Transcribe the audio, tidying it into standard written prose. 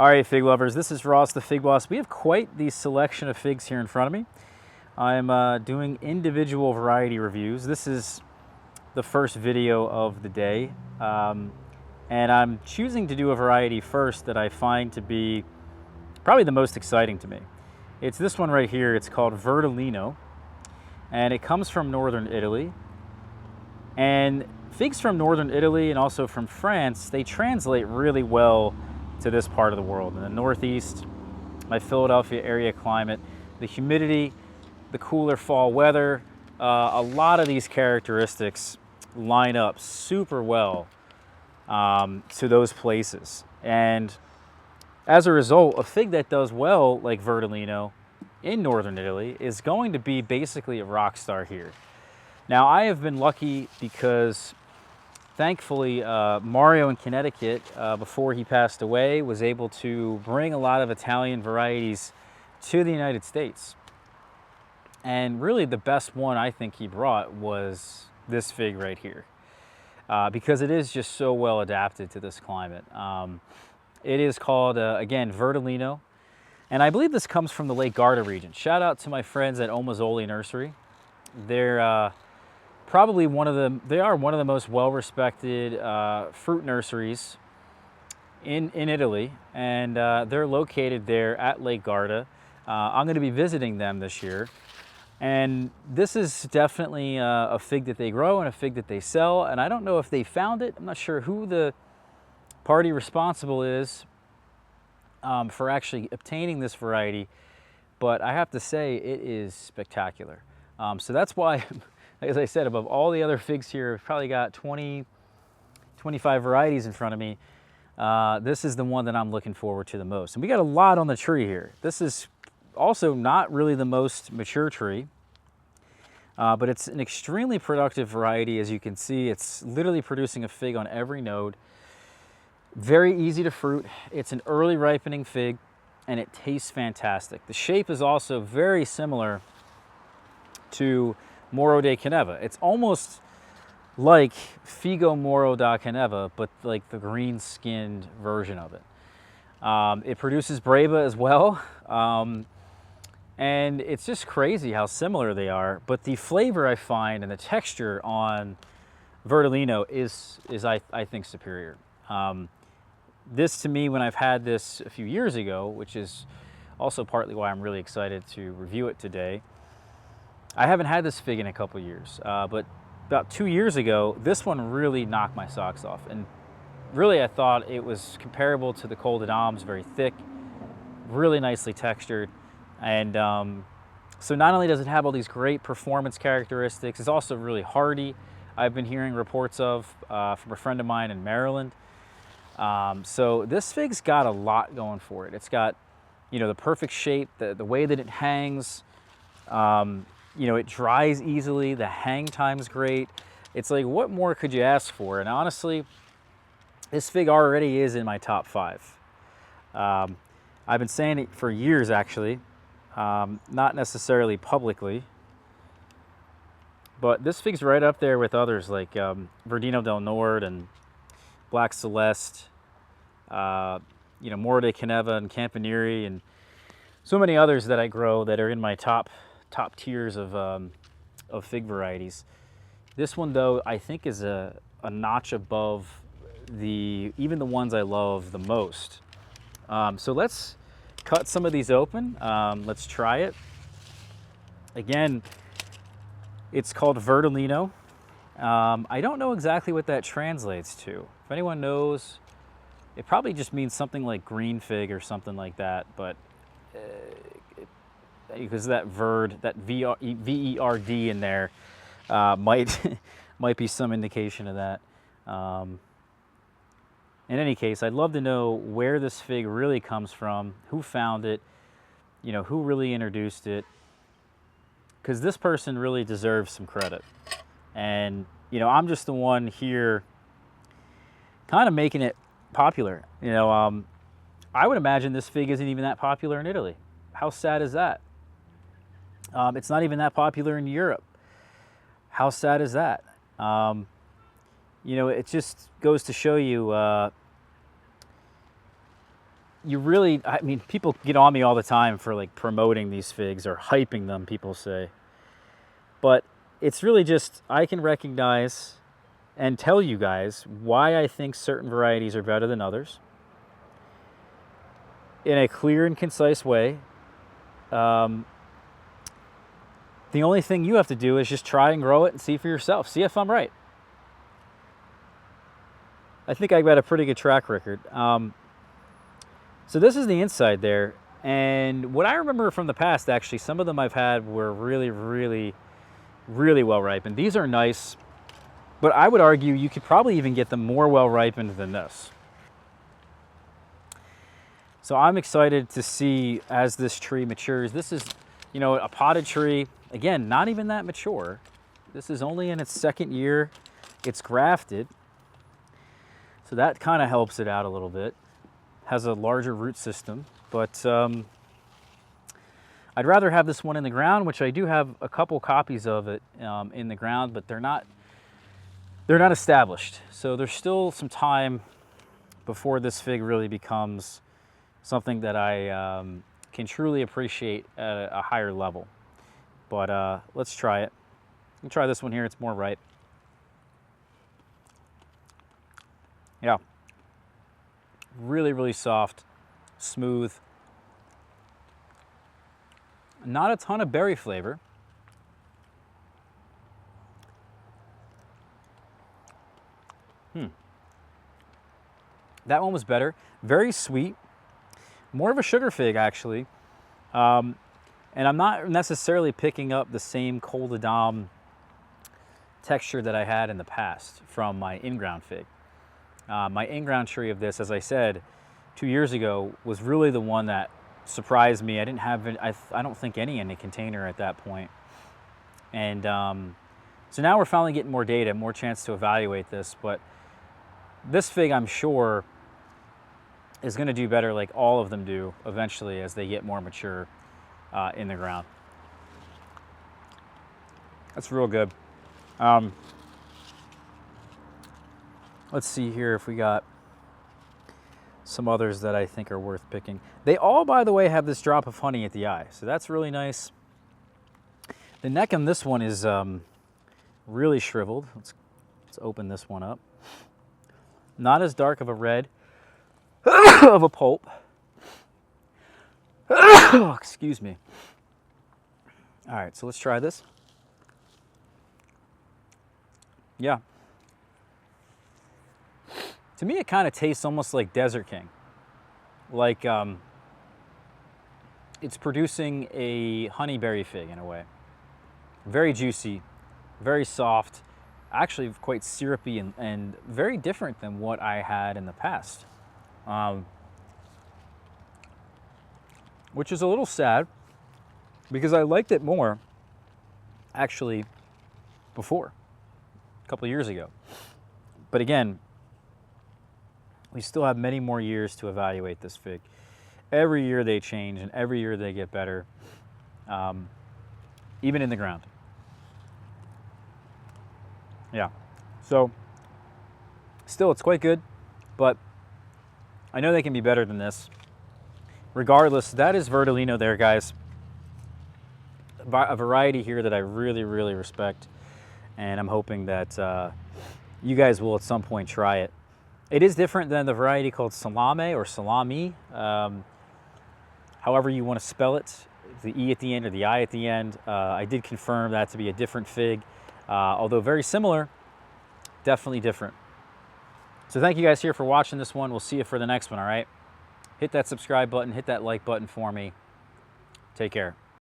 All right, fig lovers, this is Ross the Fig Boss. We have quite the selection of figs here in front of me. I'm doing individual variety reviews. This is the first video of the day, and I'm choosing to do a variety first that I find to be probably the most exciting to me. It's this one right here. It's called Verdolino, and it comes from northern Italy. And figs from northern Italy and also from France, they translate really well to this part of the world. In the Northeast, my Philadelphia area climate, the humidity, the cooler fall weather, a lot of these characteristics line up super well to those places. And as a result, a fig that does well like Verdolino in northern Italy is going to be basically a rock star here. Now, I have been lucky because thankfully, Mario in Connecticut, before he passed away, was able to bring a lot of Italian varieties to the United States. And really the best one I think he brought was this fig right here, because it is just so well adapted to this climate. It is called, again, Verdolino. And I believe this comes from the Lake Garda region. Shout out to my friends at Omazoli Nursery. They're probably one of the most well-respected fruit nurseries in Italy, and they're located there at Lake Garda. I'm going to be visiting them this year, and this is definitely a fig that they grow and a fig that they sell, and I don't know if they found it. I'm not sure who the party responsible is for actually obtaining this variety, but I have to say it is spectacular. So that's why as I said, above all the other figs here, I've probably got 20, 25 varieties in front of me. This is the one that I'm looking forward to the most. And we got a lot on the tree here. This is also not really the most mature tree, but it's an extremely productive variety. As you can see, it's literally producing a fig on every node. Very easy to fruit. It's an early ripening fig, and it tastes fantastic. The shape is also very similar to Moro de Caneva. It's almost like Figo Moro da Caneva, but like the green-skinned version of it. It produces Breva as well, and it's just crazy how similar they are. But the flavor I find and the texture on Verdolino is I think superior. This to me, when I've had this a few years ago, which is also partly why I'm really excited to review it today. I haven't had this fig in a couple years, but about 2 years ago, this one really knocked my socks off. And really, I thought it was comparable to the Col de Dames, very thick, really nicely textured. And so not only does it have all these great performance characteristics, it's also really hardy. I've been hearing reports of from a friend of mine in Maryland. So this fig's got a lot going for it. It's got, the perfect shape, the way that it hangs. It dries easily, the hang time's great. It's like, what more could you ask for? And honestly, this fig already is in my top 5. I've been saying it for years, actually, not necessarily publicly, but this fig's right up there with others like Verdino del Nord and Black Celeste, Moro de Caneva and Campanile, and so many others that I grow that are in my top tiers of fig varieties. This one, though, I think is a notch above even the ones I love the most. So let's cut some of these open. Let's try it. Again, it's called Verdolino. I don't know exactly what that translates to. If anyone knows, it probably just means something like green fig or something like that, but because that V-E-R-D in there might be some indication of that. In any case, I'd love to know where this fig really comes from, who found it, who really introduced it, because this person really deserves some credit. And, I'm just the one here kind of making it popular. I would imagine this fig isn't even that popular in Italy. How sad is that? It's not even that popular in Europe. How sad is that? It just goes to show you you really, I mean, people get on me all the time for like promoting these figs or hyping them, people say. But it's really just, I can recognize and tell you guys why I think certain varieties are better than others in a clear and concise way. The only thing you have to do is just try and grow it and see for yourself. See if I'm right. I think I've got a pretty good track record. So this is the inside there. And what I remember from the past, actually, some of them I've had were really, really, really well ripened. These are nice, but I would argue you could probably even get them more well ripened than this. So I'm excited to see as this tree matures. This is, you know, a potted tree. Again, not even that mature. This is only in its second year. It's grafted. So that kind of helps it out a little bit. Has a larger root system, but I'd rather have this one in the ground, which I do have a couple copies of it in the ground, but they're not established. So there's still some time before this fig really becomes something that I can truly appreciate at a higher level. But let's try it. I'll try this one here. It's more ripe. Yeah. Really, really soft, smooth. Not a ton of berry flavor. That one was better. Very sweet. More of a sugar fig, actually. And I'm not necessarily picking up the same col de dame texture that I had in the past from my in-ground fig. My in-ground tree of this, as I said, 2 years ago, was really the one that surprised me. I didn't have, I don't think any in a container at that point. And so now we're finally getting more data, more chance to evaluate this. But this fig, I'm sure, is going to do better like all of them do eventually as they get more mature in the ground. That's real good. Let's see here if we got some others that I think are worth picking. They all, by the way, have this drop of honey at the eye, so that's really nice. The neck on this one is really shriveled. Let's open this one up. Not as dark of a red of a pulp. Oh, excuse me. All right, so let's try this. Yeah. To me, it kind of tastes almost like Desert King. Like it's producing a honeyberry fig in a way. Very juicy, very soft, actually quite syrupy and very different than what I had in the past. Which is a little sad because I liked it more actually before, a couple of years ago. But again, we still have many more years to evaluate this fig. Every year they change and every year they get better, even in the ground. Yeah, so still it's quite good, but I know they can be better than this. Regardless, that is Verdolino there, guys. A variety here that I really, really respect, and I'm hoping that you guys will at some point try it. It is different than the variety called Salame or Salami, however you want to spell it, the E at the end or the I at the end. I did confirm that to be a different fig, although very similar, definitely different. So thank you guys here for watching this one. We'll see you for the next one, all right? Hit that subscribe button, hit that like button for me. Take care.